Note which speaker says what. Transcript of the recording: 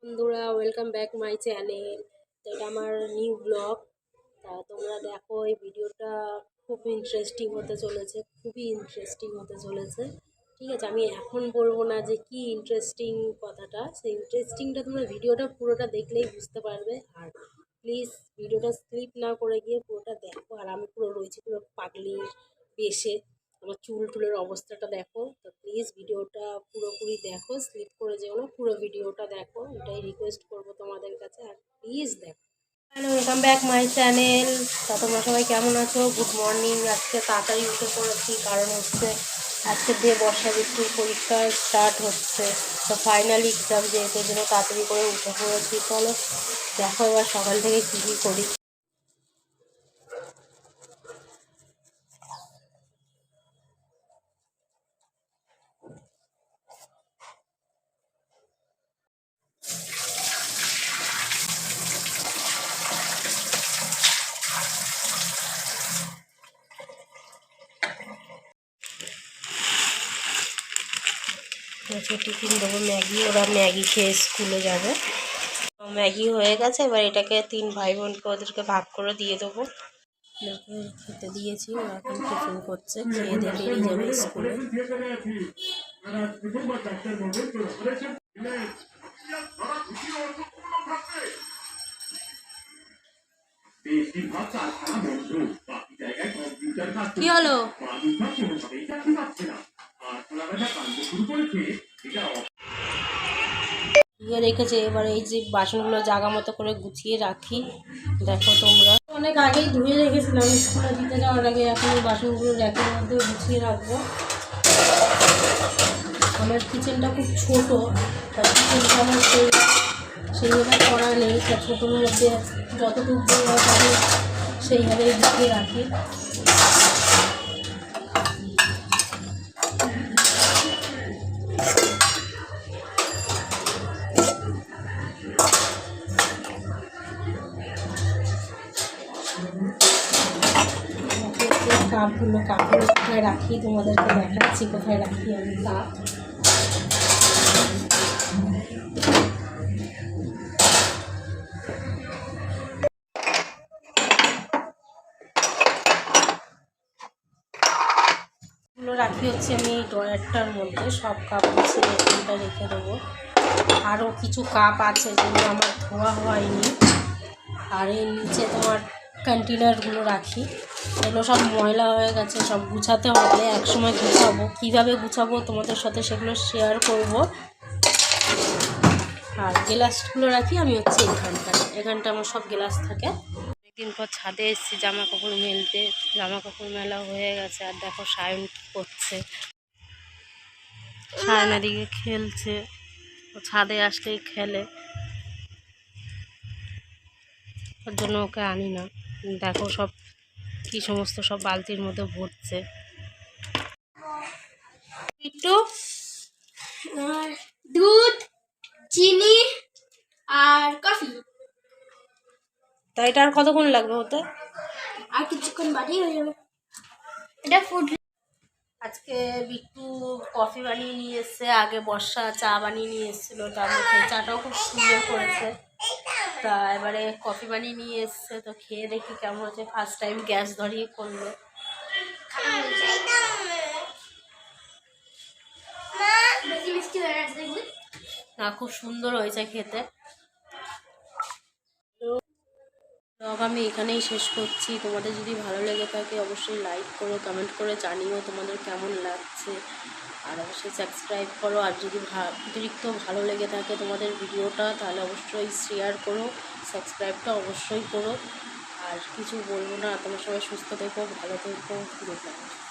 Speaker 1: বন্ধুরা, welcome back my channel. তো এটা আমার নিউ ব্লগ। তা তোমরা দেখো, এই ভিডিওটা খুব ইন্টারেস্টিং হতে চলেছে, খুবই ইন্টারেস্টিং হতে চলেছে। ঠিক আছে, আমি এখন বলবো না যে কি ইন্টারেস্টিং কথাটা, সেই ইন্টারেস্টিংটা তোমরা ভিডিওটা পুরোটা দেখলেই বুঝতে পারবে। আর প্লিজ ভিডিওটা স্কিপ না করে গিয়ে পুরোটা দেখো। আর আমি পুরো রয়েছি পুরো পাগলির বেশে, আমার চুল টুলের অবস্থাটা দেখো। তো প্লিজ ভিডিওটা পুরোপুরি দেখো, স্কিপ করে যেও না, পুরো ভিডিওটা দেখো, এটাই রিকোয়েস্ট করবো তোমাদের কাছে। আর প্লিজ দেখো। Hello, welcome back my channel. তা তোমরা সবাই কেমন আছো? Good morning. আজকে তাড়াতাড়ি উঠে পড়েছি, কারণ হচ্ছে আজকে দিয়ে বর্ষা ঋতুর পরীক্ষা স্টার্ট হচ্ছে। তো ফাইনাল এক্সাম যেহেতু, জন্য তাড়াতাড়ি করে উঠে পড়েছি। চলো দেখো এবার সকাল থেকে কী কী করি। টিফিন দেবো ম্যাগি, ওরা ম্যাগি খেয়ে স্কুলে যাবে। ম্যাগি হয়ে গেছে, এবার এটাকে 3 ভাই বোনকে ওদেরকে ভাগ করে দিয়ে দেবো। খেতে দিয়েছি, ওরা এখন টিফিন করছে, খেয়ে দিয়ে বেরিয়ে যাবে স্কুলে। কি হলো? রেখেছে, এবার এই যে বাসনগুলো জায়গা মতো করে গুছিয়ে রাখি। দেখো তোমরা, অনেক আগেই ধুয়ে রেখেছিলাম স্কুলে দিতে যাওয়ার আগে। এখন এই বাসনগুলো র্যাকের মধ্যে গুছিয়ে রাখবো। আমার কিচেনটা খুব ছোটো, তার কিচেনটা আমার সেইভাবে করা নেই। তার ছোটোর মধ্যে যতটুকু থাকে সেইভাবেই গুছিয়ে রাখি। কাপগুলো কোথায় রাখি তোমাদেরকে দেখাচ্ছি, কোথায় রাখি আমি কাপ। রাখি হচ্ছে আমি এই ড্রয়ারটার মধ্যে, সব কাপ গুছিয়ে এখানটা রেখে দেবো। আরও কিছু কাপ আছে যেগুলো আমার ধোয়া হয়নি। আর এর নিচে তোমার কন্টেনারগুলো রাখি, এগুলো সব ময়লা হয়ে গেছে, সব গুছাতে হবে। একসময় গুছাবো, কীভাবে গুছাবো তোমাদের সাথে সেগুলো শেয়ার করব। আর গ্লাসগুলো রাখি আমি হচ্ছে এখানটা আমার সব গ্লাস থাকে। অনেকদিন পর ছাদে এসেছি জামা কাপড় মেলতে, জামা কাপড় মেলা হয়ে গেছে। আর দেখো সায়ন কী করছে, সায়ন এদিকে খেলছে, ও ছাদে আসলেই খেলে, ওর জন্য ওকে আনি না। দেখো সব কি সমস্ত সব বালতির মধ্যে ভরছে। একটু দুধ, চিনি আর কফি। তা এটা আর কতক্ষণ লাগবে হতে? আর কিছুক্ষণ বাদেই হয়ে যাবে। এটা ফুড। আজকে বিট্টু কফি বানিয়ে নিয়ে এসছে, আগে বর্ষা চা বানিয়ে নিয়ে এসেছিলো। তার মধ্যে চাটাও খুব সুন্দর করেছে। তা এবারে কফি বানিয়ে নিয়ে এসছে, তো খেয়ে দেখি কেমন হচ্ছে। ফার্স্ট টাইম গ্যাস ধরিয়ে করলো। না, খুব সুন্দর হয়েছে খেতে। ব্লগ আমি এখানেই শেষ করছি। তোমাদের যদি ভালো লেগে থাকে অবশ্যই লাইক করো, কমেন্ট করে জানিও তোমাদের কেমন লাগছে। আর অবশ্যই সাবস্ক্রাইব করো। আর যদি অতিরিক্ত ভালো লেগে থাকে তোমাদের ভিডিওটা, তাহলে অবশ্যই শেয়ার করো, সাবস্ক্রাইবটা অবশ্যই করো। আর কিছু বলবো না, তোমরা সবাই সুস্থ থেকো, ভালো থেকো। Good night.